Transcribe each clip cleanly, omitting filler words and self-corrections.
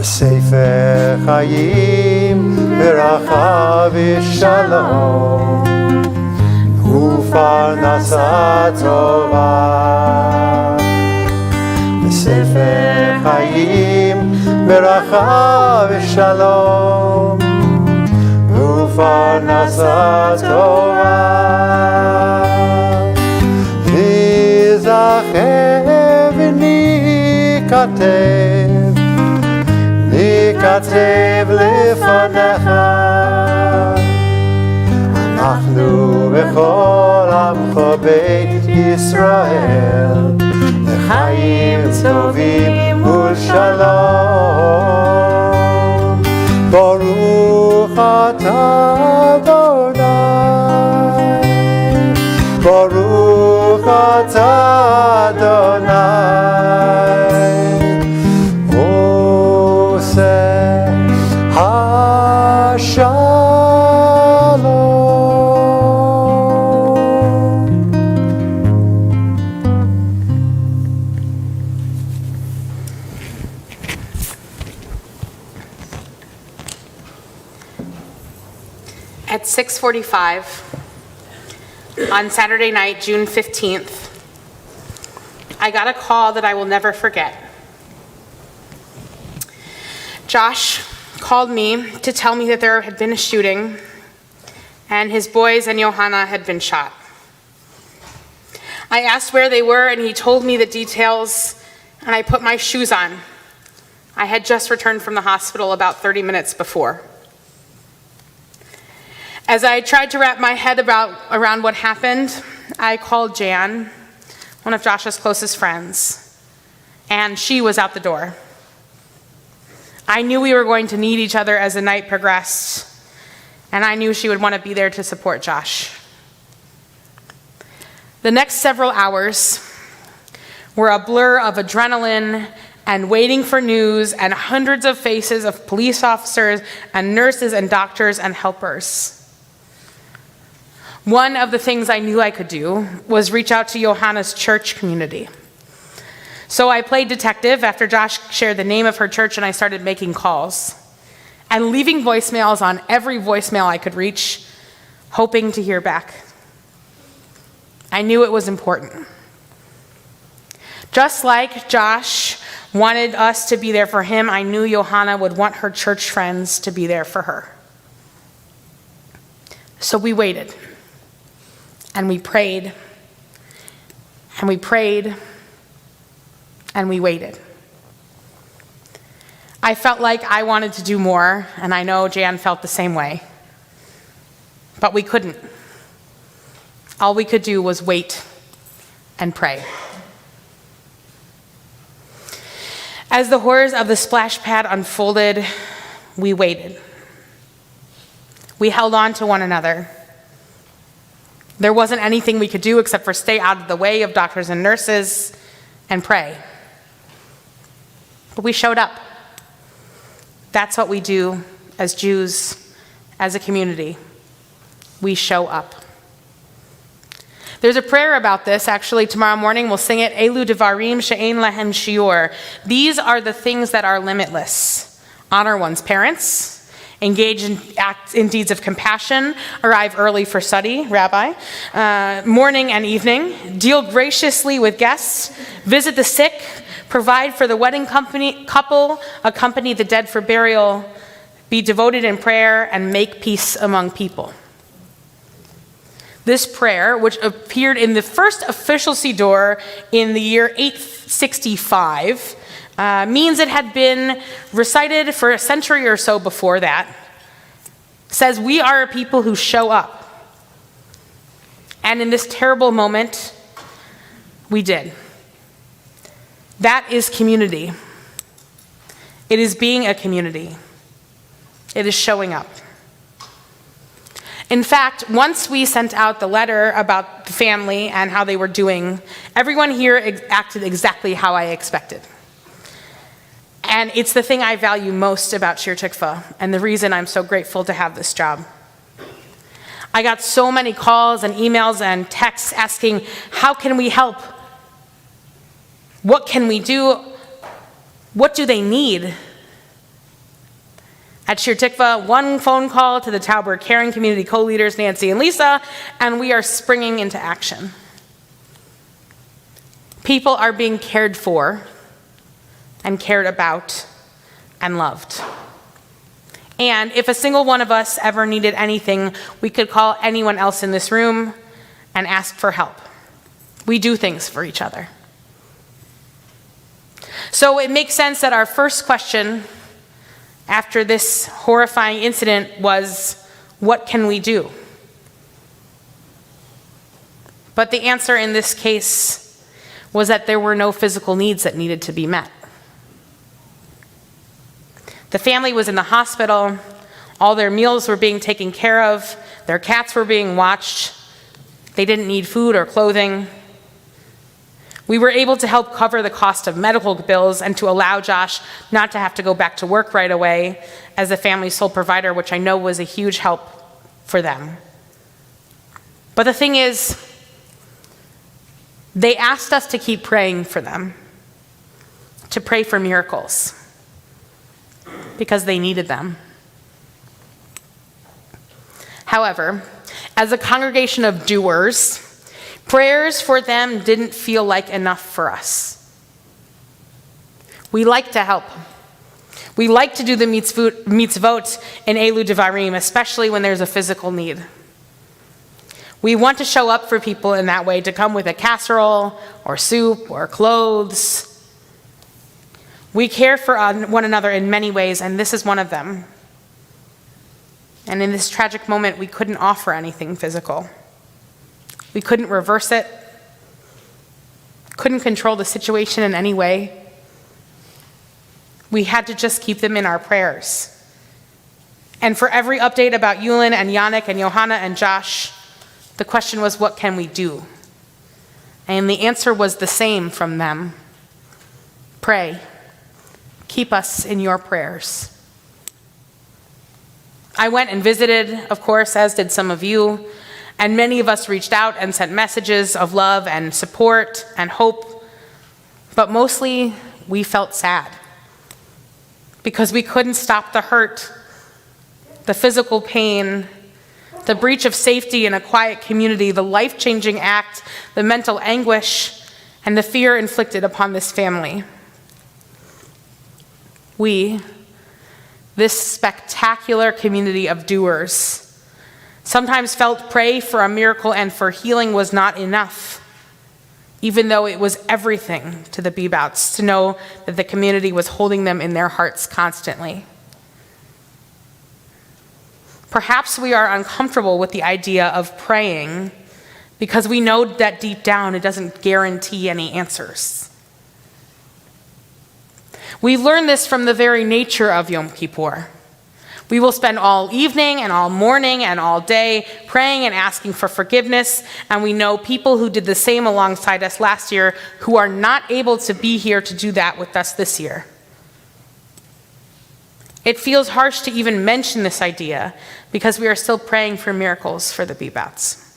בספר חיים ברכה ושלום ופרנסה טובה. בספר חיים ברכה ושלום ופרנסה טובה. ניזכר וניכתב, ניכתב לפניך, אנחנו בכל עמך בית ישראל, לחיים טובים ולשלום. ברוך אתה אדוני, ברוך אתה אדוני, עושה השלום. At 6:45 on Saturday night, June 15th, I got a call that I will never forget. Josh called me to tell me that there had been a shooting and his boys and Johanna had been shot. I asked where they were and he told me the details, and I put my shoes on. I had just returned from the hospital about 30 minutes before. As I tried to wrap my head around what happened, I called Jan, one of Josh's closest friends, and she was out the door. I knew we were going to need each other as the night progressed, and I knew she would want to be there to support Josh. The next several hours were a blur of adrenaline and waiting for news and hundreds of faces of police officers and nurses and doctors and helpers. One of the things I knew I could do was reach out to Johanna's church community. So I played detective after Josh shared the name of her church, and I started making calls and leaving voicemails on every voicemail I could reach, hoping to hear back. I knew it was important. Just like Josh wanted us to be there for him, I knew Johanna would want her church friends to be there for her. So we waited. And we prayed, and we prayed, and we waited. I felt like I wanted to do more, and I know Jan felt the same way. But we couldn't. All we could do was wait and pray. As the horrors of the splash pad unfolded, we waited. We held on to one another. There wasn't anything we could do except for stay out of the way of doctors and nurses and pray. But we showed up. That's what we do as Jews, as a community. We show up. There's a prayer about this. Actually, tomorrow morning we'll sing it. Elu devarim she'ein lahem shiur. These are the things that are limitless. Honor one's parents. Engage in deeds of compassion, arrive early for study, Rabbi, morning and evening, deal graciously with guests, visit the sick, provide for the wedding couple, accompany the dead for burial, be devoted in prayer, and make peace among people. This prayer, which appeared in the first official Siddur in the year 865, means it had been recited for a century or so before that, says we are a people who show up. And in this terrible moment, we did. That is community. It is being a community. It is showing up. In fact, once we sent out the letter about the family and how they were doing, everyone here acted exactly how I expected. And it's the thing I value most about Shir Tikva, and the reason I'm so grateful to have this job. I got so many calls and emails and texts asking, how can we help? What can we do? What do they need? At Shir Tikva, one phone call to the Tauber Caring Community co-leaders, Nancy and Lisa, and we are springing into action. People are being cared for and cared about and loved. And if a single one of us ever needed anything, we could call anyone else in this room and ask for help. We do things for each other. So it makes sense that our first question after this horrifying incident was, what can we do? But the answer in this case was that there were no physical needs that needed to be met. The family was in the hospital, all their meals were being taken care of, their cats were being watched, they didn't need food or clothing. We were able to help cover the cost of medical bills and to allow Josh not to have to go back to work right away as the family's sole provider, which I know was a huge help for them. But the thing is, they asked us to keep praying for them, to pray for miracles, because they needed them. However, as a congregation of doers, prayers for them didn't feel like enough for us. We like to help. We like to do the mitzvot in Elu Devarim, especially when there's a physical need. We want to show up for people in that way, to come with a casserole or soup or clothes. We care for one another in many ways, and this is one of them. And in this tragic moment, we couldn't offer anything physical. We couldn't reverse it, couldn't control the situation in any way. We had to just keep them in our prayers. And for every update about Yulin and Yannick and Johanna and Josh, the question was, what can we do? And the answer was the same from them. Pray. Keep us in your prayers. I went and visited, of course, as did some of you, and many of us reached out and sent messages of love and support and hope, but mostly we felt sad because we couldn't stop the hurt, the physical pain, the breach of safety in a quiet community, the life-changing act, the mental anguish, and the fear inflicted upon this family. We, this spectacular community of doers, sometimes felt pray for a miracle and for healing was not enough, even though it was everything to the Bebouts to know that the community was holding them in their hearts constantly. Perhaps we are uncomfortable with the idea of praying because we know that deep down it doesn't guarantee any answers. We learn this from the very nature of Yom Kippur. We will spend all evening and all morning and all day praying and asking for forgiveness, and we know people who did the same alongside us last year who are not able to be here to do that with us this year. It feels harsh to even mention this idea because we are still praying for miracles for the Bebouts.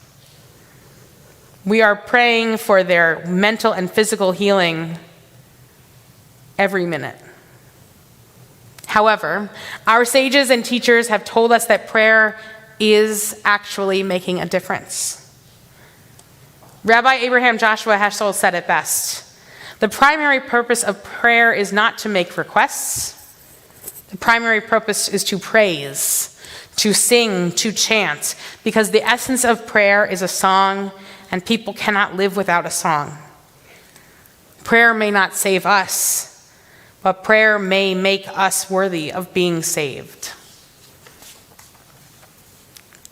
We are praying for their mental and physical healing every minute. However, our sages and teachers have told us that prayer is actually making a difference. Rabbi Abraham Joshua Heschel said it best. The primary purpose of prayer is not to make requests. The primary purpose is to praise, to sing, to chant, because the essence of prayer is a song, and people cannot live without a song. Prayer may not save us, but prayer may make us worthy of being saved.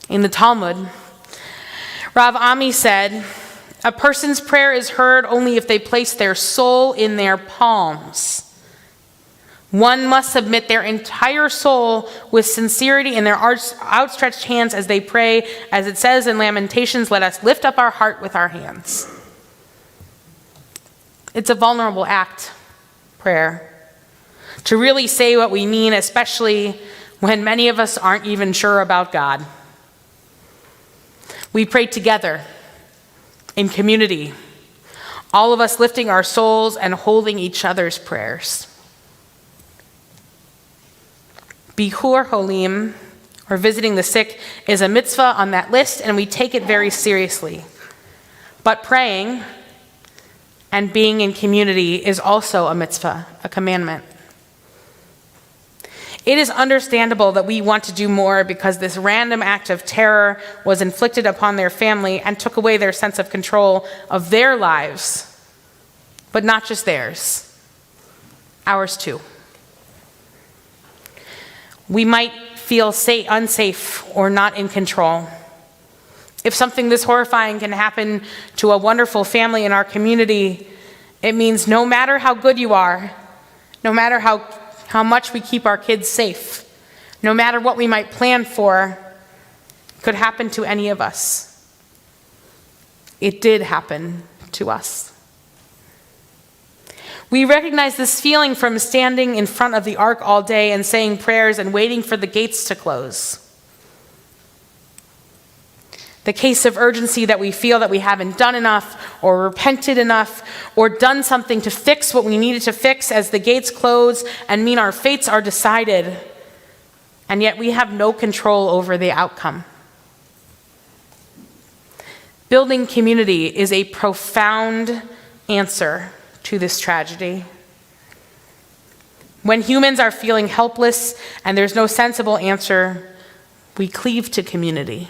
In the Talmud, Rav Ami said, a person's prayer is heard only if they place their soul in their palms. One must submit their entire soul with sincerity in their outstretched hands as they pray. As it says in Lamentations, let us lift up our heart with our hands. It's a vulnerable act, prayer, to really say what we mean, especially when many of us aren't even sure about God. We pray together, in community, all of us lifting our souls and holding each other's prayers. Bihur Holim, or visiting the sick, is a mitzvah on that list, and we take it very seriously. But praying and being in community is also a mitzvah, a commandment. It is understandable that we want to do more because this random act of terror was inflicted upon their family and took away their sense of control of their lives, but not just theirs, ours too. We might feel unsafe or not in control. If something this horrifying can happen to a wonderful family in our community, it means no matter how good you are, no matter how much we keep our kids safe, no matter what we might plan for, could happen to any of us. It did happen to us. We recognize this feeling from standing in front of the ark all day and saying prayers and waiting for the gates to close. The case of urgency that we feel that we haven't done enough or repented enough or done something to fix what we needed to fix as the gates close and mean our fates are decided, and yet we have no control over the outcome. Building community is a profound answer to this tragedy. When humans are feeling helpless and there's no sensible answer, we cleave to community.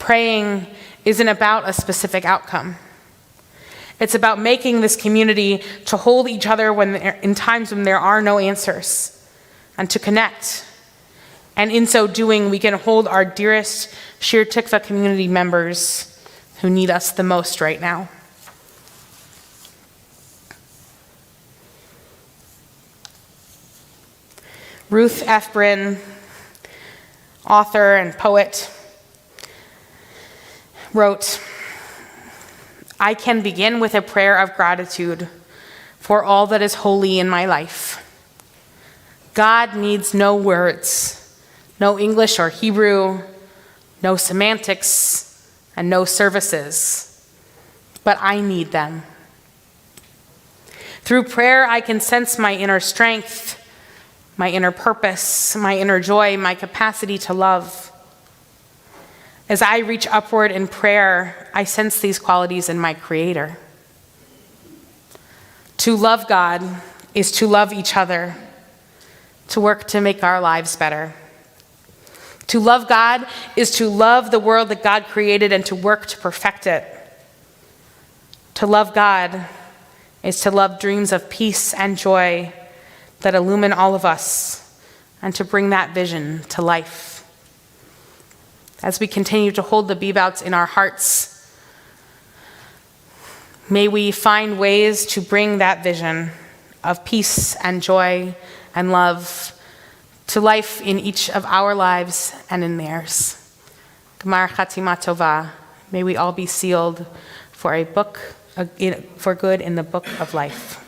Praying isn't about a specific outcome. It's about making this community to hold each other in times when there are no answers, and to connect. And in so doing, we can hold our dearest Shir Tikva community members who need us the most right now. Ruth F. Bryn, author and poet, wrote, "I can begin with a prayer of gratitude for all that is holy in my life. God needs no words, no English or Hebrew, no semantics, and no services, but I need them. Through prayer, I can sense my inner strength, my inner purpose, my inner joy, my capacity to love. As I reach upward in prayer, I sense these qualities in my Creator. To love God is to love each other, to work to make our lives better. To love God is to love the world that God created and to work to perfect it. To love God is to love dreams of peace and joy that illumine all of us and to bring that vision to life. As we continue to hold the Bibouts in our hearts, may we find ways to bring that vision of peace and joy and love to life in each of our lives and in theirs. Gemar Chatima Tova. May we all be sealed for good in the book of life."